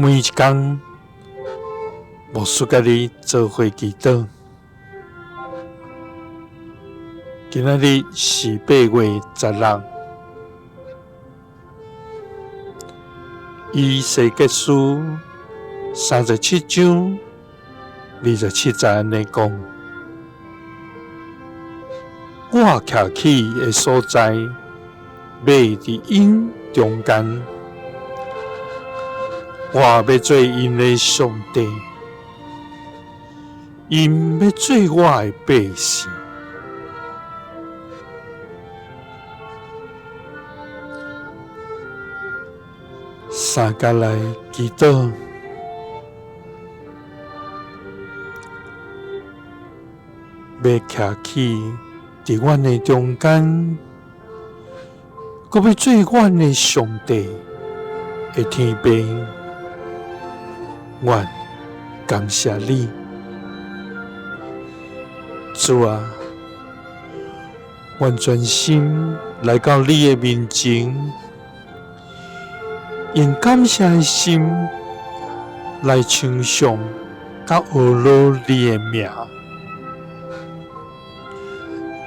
每一天，牧师甲你做伙祈祷。今仔日是8月16日，以西结书37章27节安尼讲：我徛起的所在，要伫因中间。我要做因的上帝，因要做我的百姓。三甲来祈祷，要徛起伫阮的中间，阁要做阮的上帝的天父。阮感谢你，主啊！阮专心来到你的面前，用感谢的心来称颂甲学罗你的名。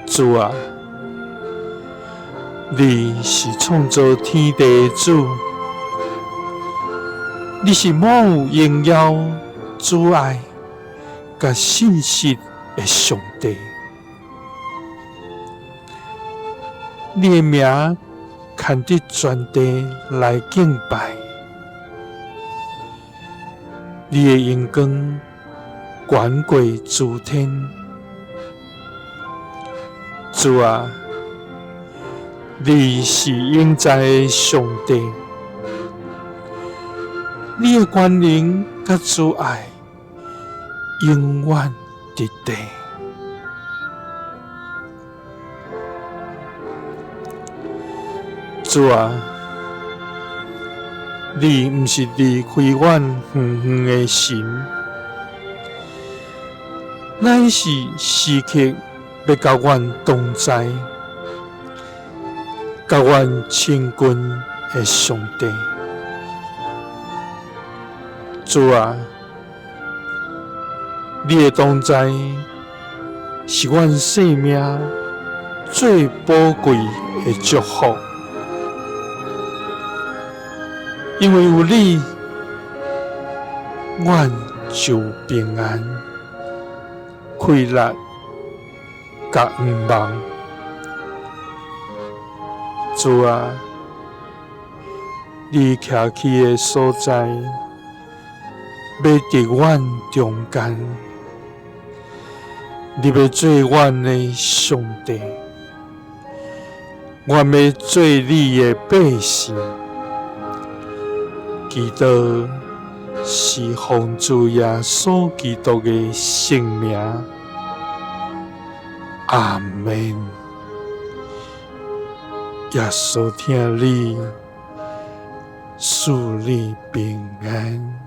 主啊！你是创造天地的主。你是满有荣耀、主爱、甲信实的上帝。你的名牵得全地来敬拜。你的荣光远过诸天。主啊，你是永在的上帝。你的权能甲主爱永远伫地。主啊，你毋是离开阮远远的神，乃是时刻要甲阮同在，甲阮亲近的上帝。主啊，你的同在是阮生命最宝贵的祝福，因为有你，阮就平安、快乐、甲毋忘。主啊，你徛起的所在，要伫阮中间，你要做阮的上帝，阮要做你的百姓。祈祷是奉主耶稣基督的圣名，阿门。耶稣听你，赐你平安。